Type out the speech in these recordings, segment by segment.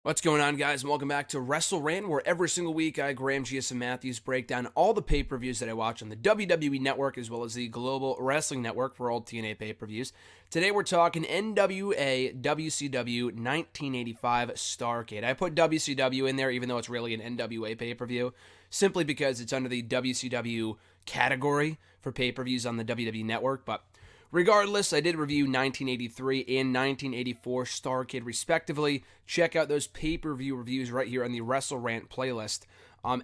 What's going on, guys, and welcome back to WrestleRant, where every single week I, Graham GS and Matthews, break down all the pay-per-views that I watch on the WWE Network as well as the Global Wrestling Network for all TNA pay-per-views. Today we're talking NWA WCW 1985 Starrcade. I put WCW in there even though it's really an NWA pay-per-view, simply because it's under the WCW category for pay-per-views on the WWE Network, but regardless, I did review 1983 and 1984 Starrcade respectively. Check out those pay-per-view reviews right here on the WrestleRant playlist.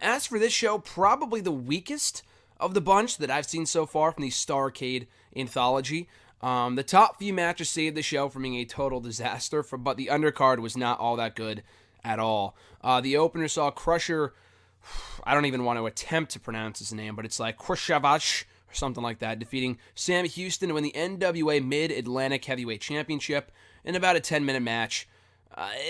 As for this show, probably the weakest of the bunch that I've seen so far from the Starrcade anthology. The top few matches saved the show from being a total disaster, but the undercard was not all that good at all. The opener saw Crusher, I don't even want to attempt to pronounce his name, but it's like Krushavach, something like that, defeating Sam Houston to win the NWA Mid-Atlantic Heavyweight Championship in about a 10-minute match.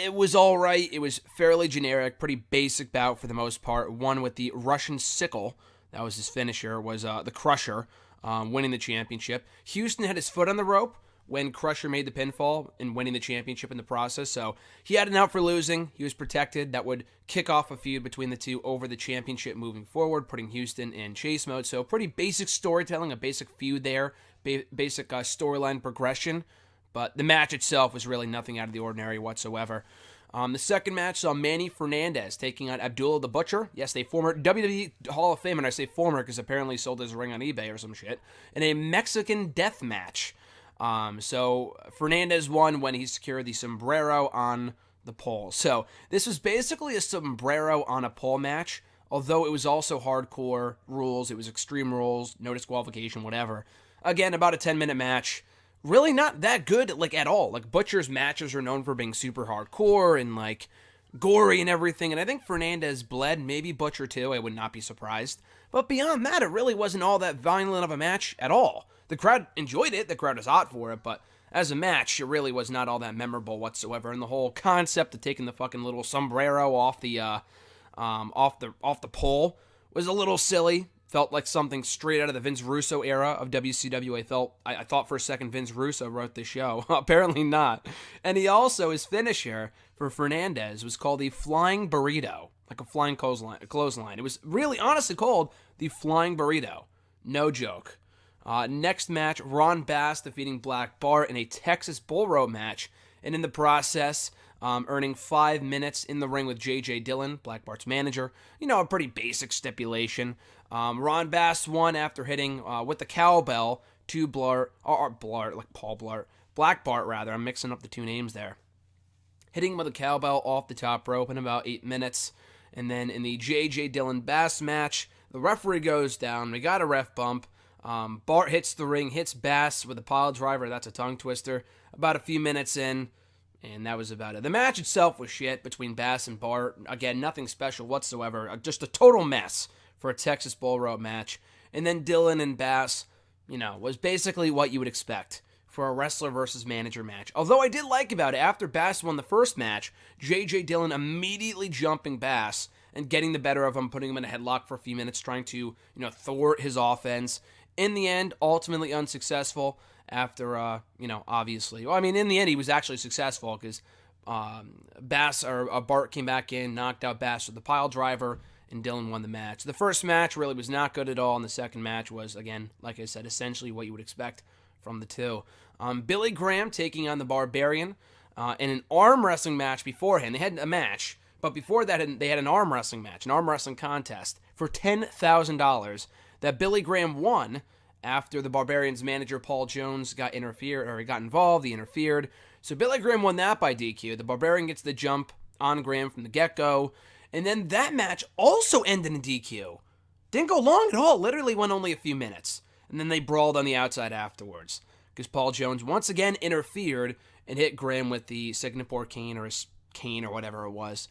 It was alright. It was fairly generic, pretty basic bout for the most part. One with the Russian sickle, that was his finisher, was the Crusher, winning the championship. Houston had his foot on the rope when Crusher made the pinfall and winning the championship in the process, so he had an out for losing. He was protected. That would kick off a feud between the two over the championship moving forward, putting Houston in chase mode. So pretty basic storytelling, a basic feud there, basic storyline progression, but the match itself was really nothing out of the ordinary whatsoever. The second match saw Manny Fernandez taking on Abdullah the Butcher. Yes, the former WWE Hall of Fame, and I say former because apparently he sold his ring on eBay or some shit, in a Mexican death match. So Fernandez won when he secured the sombrero on the pole. So this was basically a sombrero on a pole match, although it was also hardcore rules. It was extreme rules, no disqualification, whatever. Again, about a 10-minute match. Really not that good, at all. Butcher's matches are known for being super hardcore and, gory and everything, and I think Fernandez bled, maybe Butcher too, I would not be surprised. But beyond that, it really wasn't all that violent of a match at all. The crowd enjoyed it, the crowd was hot for it, but as a match, it really was not all that memorable whatsoever, and the whole concept of taking the fucking little sombrero off the pole was a little silly. Felt like something straight out of the Vince Russo era of WCW. I thought for a second Vince Russo wrote this show. Apparently not. And he also, his finisher for Fernandez was called the Flying Burrito. Like a flying clothesline. It was really honestly called the Flying Burrito. No joke. Next match, Ron Bass defeating Black Bart in a Texas Bull Rope match. And in the process, earning 5 minutes in the ring with J.J. Dillon, Black Bart's manager. A pretty basic stipulation. Ron Bass won after hitting with the cowbell to Black Bart rather. I'm mixing up the two names there. Hitting with a cowbell off the top rope in about 8 minutes. And then in the J.J. Dillon Bass match, the referee goes down. We got a ref bump. Bart hits the ring, hits Bass with a pile driver. That's a tongue twister. About a few minutes in, and that was about it. The match itself was shit between Bass and Bart. Again, nothing special whatsoever. Just a total mess for a Texas Bull Rope match. And then Dillon and Bass, was basically what you would expect for a wrestler versus manager match. Although I did like about it, after Bass won the first match, J.J. Dillon immediately jumping Bass and getting the better of him, putting him in a headlock for a few minutes, trying to, thwart his offense. In the end, ultimately unsuccessful after, obviously. Well, in the end, he was actually successful because Bart came back in, knocked out Bass with the pile driver, and Dillon won the match. The first match really was not good at all, and the second match was, again, like I said, essentially what you would expect from the two. Billy Graham taking on the Barbarian in an arm wrestling match beforehand. They had a match, but before that, they had an arm wrestling match, an arm wrestling contest for $10,000 that Billy Graham won after the Barbarian's manager Paul Jones got involved. He interfered. So Billy Graham won that by DQ. The Barbarian gets the jump on Graham from the get-go. And then that match also ended in DQ. Didn't go long at all. Literally went only a few minutes. And then they brawled on the outside afterwards. Because Paul Jones once again interfered and hit Graham with the Singapore cane or his cane or whatever it was.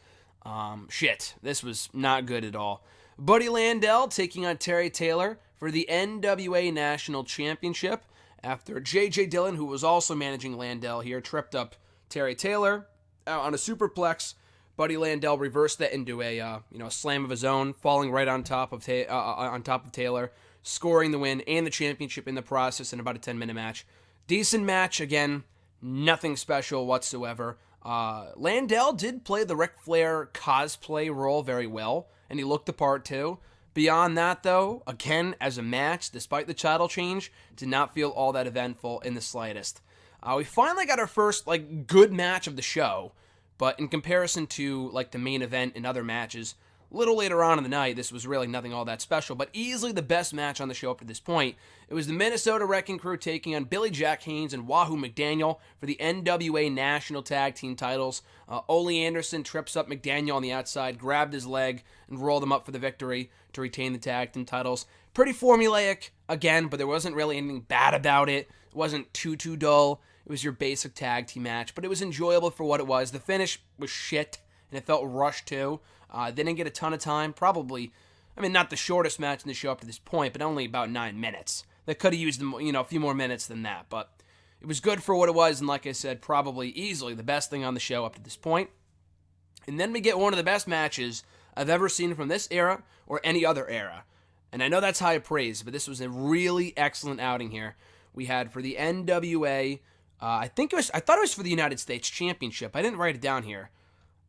This was not good at all. Buddy Landel taking on Terry Taylor for the NWA National Championship after J.J. Dillon, who was also managing Landel here, tripped up Terry Taylor on a superplex. Buddy Landel reversed that into a slam of his own, falling right on top of Taylor, scoring the win and the championship in the process in about a 10-minute match. Decent match, again, nothing special whatsoever. Landell did play the Ric Flair cosplay role very well, and he looked the part too. Beyond that, though, again, as a match, despite the title change, did not feel all that eventful in the slightest. We finally got our first, good match of the show, but in comparison to, the main event and other matches, a little later on in the night, this was really nothing all that special, but easily the best match on the show up to this point. It was the Minnesota Wrecking Crew taking on Billy Jack Haynes and Wahoo McDaniel for the NWA National Tag Team titles. Ole Anderson trips up McDaniel on the outside, grabbed his leg, and rolled him up for the victory to retain the tag team titles. Pretty formulaic, again, but there wasn't really anything bad about it. It wasn't too dull. It was your basic tag team match, but it was enjoyable for what it was. The finish was shit, and it felt rushed too. They didn't get a ton of time. Probably, not the shortest match in the show up to this point, but only about 9 minutes. They could have used them, a few more minutes than that, but it was good for what it was, and like I said, probably easily the best thing on the show up to this point. And then we get one of the best matches I've ever seen from this era or any other era. And I know that's high praise, but this was a really excellent outing here. We had for the NWA, I thought it was for the United States Championship. I didn't write it down here.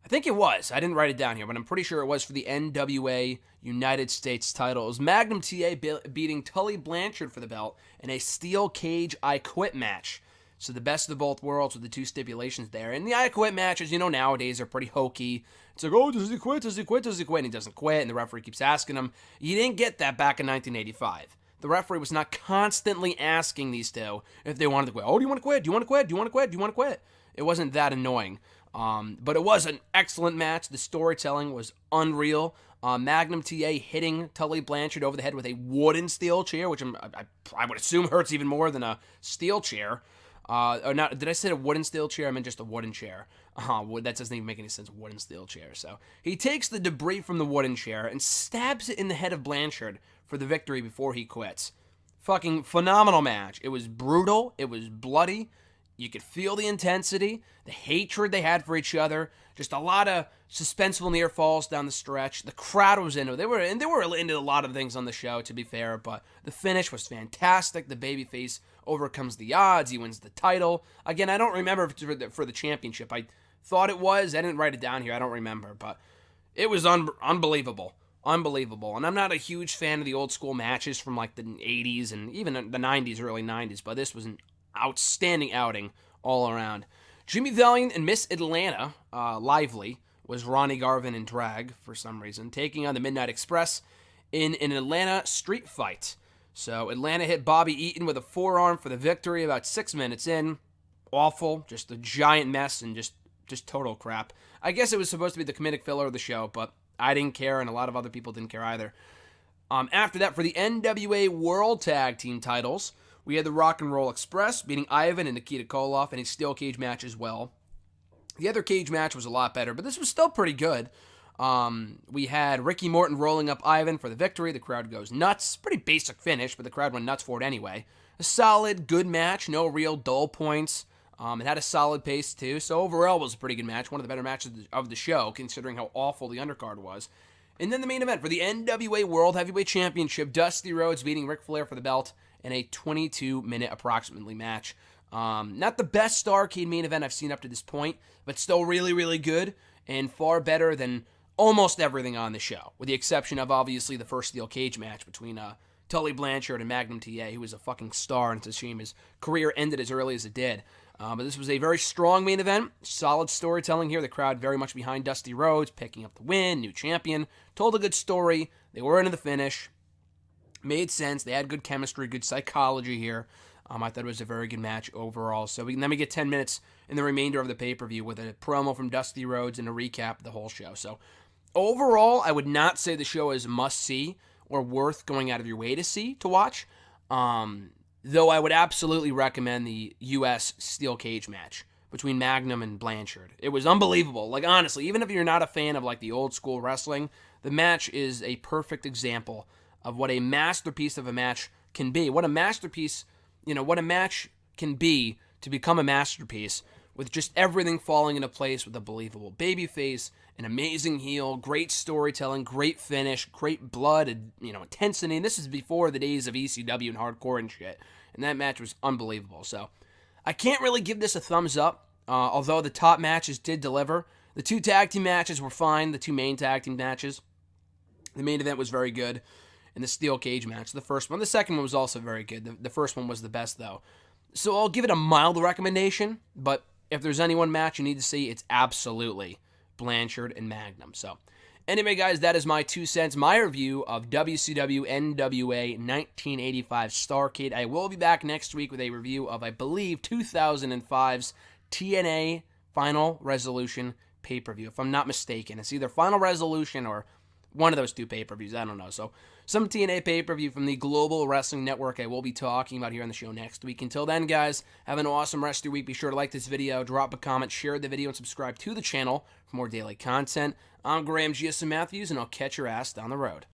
I think it was. I didn't write it down here, but I'm pretty sure it was for the NWA United States title. It was Magnum TA beating Tully Blanchard for the belt in a steel cage I Quit match. So the best of both worlds with the two stipulations there. And the I Quit matches, nowadays are pretty hokey. It's like, oh, does he quit? Does he quit? Does he quit? And he doesn't quit, and the referee keeps asking him. You didn't get that back in 1985. The referee was not constantly asking these two if they wanted to quit. Oh, do you want to quit? Do you want to quit? Do you want to quit? Do you want to quit? It wasn't that annoying. But it was an excellent match. The storytelling was unreal. Magnum TA hitting Tully Blanchard over the head with a wooden steel chair, which I would assume hurts even more than a steel chair. Or not? Did I say a wooden steel chair? I meant just a wooden chair. That doesn't even make any sense. Wooden steel chair. So he takes the debris from the wooden chair and stabs it in the head of Blanchard for the victory before he quits. Fucking phenomenal match. It was brutal. It was bloody. You could feel the intensity, the hatred they had for each other, just a lot of suspenseful near falls down the stretch. The crowd was into it. They were into a lot of things on the show, to be fair, but the finish was fantastic. The babyface overcomes the odds. He wins the title. Again, I don't remember for the championship. I thought it was. I didn't write it down here. I don't remember, but it was unbelievable. Unbelievable. And I'm not a huge fan of the old school matches from the 80s and even the 90s, early 90s, but this was an outstanding outing all around. Jimmy Valiant and Miss Atlanta, Lively, was Ronnie Garvin in drag for some reason, taking on the Midnight Express in an Atlanta street fight. So Atlanta hit Bobby Eaton with a forearm for the victory about 6 minutes in. Awful, just a giant mess and just total crap. I guess it was supposed to be the comedic filler of the show, but I didn't care and a lot of other people didn't care either. After that, for the NWA World Tag Team titles, we had the Rock and Roll Express beating Ivan and Nikita Koloff in a steel cage match as well. The other cage match was a lot better, but this was still pretty good. We had Ricky Morton rolling up Ivan for the victory. The crowd goes nuts. Pretty basic finish, but the crowd went nuts for it anyway. A solid, good match. No real dull points. It had a solid pace too, so overall it was a pretty good match. One of the better matches of the show, considering how awful the undercard was. And then the main event for the NWA World Heavyweight Championship, Dusty Rhodes beating Ric Flair for the belt in a 22-minute approximately match. Not the best Starrcade main event I've seen up to this point, but still really, really good and far better than almost everything on the show, with the exception of obviously the first steel cage match between Tully Blanchard and Magnum TA, who was a fucking star, and it's a shame his career ended as early as it did. But this was a very strong main event. Solid storytelling here. The crowd very much behind Dusty Rhodes, picking up the win, new champion. Told a good story. They were into the finish. Made sense. They had good chemistry, good psychology here. I thought it was a very good match overall. So then we get 10 minutes in the remainder of the pay-per-view with a promo from Dusty Rhodes and a recap of the whole show. So overall, I would not say the show is must-see or worth going out of your way to watch. Though I would absolutely recommend the U.S. steel cage match between Magnum and Blanchard. It was unbelievable. Honestly, even if you're not a fan of the old school wrestling, the match is a perfect example of what a masterpiece of a match can be. What a masterpiece, what a match can be to become a masterpiece with just everything falling into place with a believable babyface, an amazing heel, great storytelling, great finish, great blood, intensity. And this is before the days of ECW and hardcore and shit. And that match was unbelievable. So I can't really give this a thumbs up. Although the top matches did deliver, the 2 tag team matches were fine, the 2 main tag team matches. The main event was very good, and the steel cage match, the first one. The second one was also very good. The first one was the best, though. So I'll give it a mild recommendation, but if there's any one match you need to see, it's absolutely Blanchard and Magnum. So anyway, guys, that is my 2 cents, my review of WCW NWA 1985 Starrcade. I will be back next week with a review of, I believe, 2005's TNA Final Resolution pay-per-view, if I'm not mistaken. It's either Final Resolution or one of those 2 pay-per-views. I don't know. So some TNA pay-per-view from the Global Wrestling Network I will be talking about here on the show next week. Until then, guys, have an awesome rest of your week. Be sure to like this video, drop a comment, share the video, and subscribe to the channel for more daily content. I'm Graham GSM Matthews, and I'll catch your ass down the road.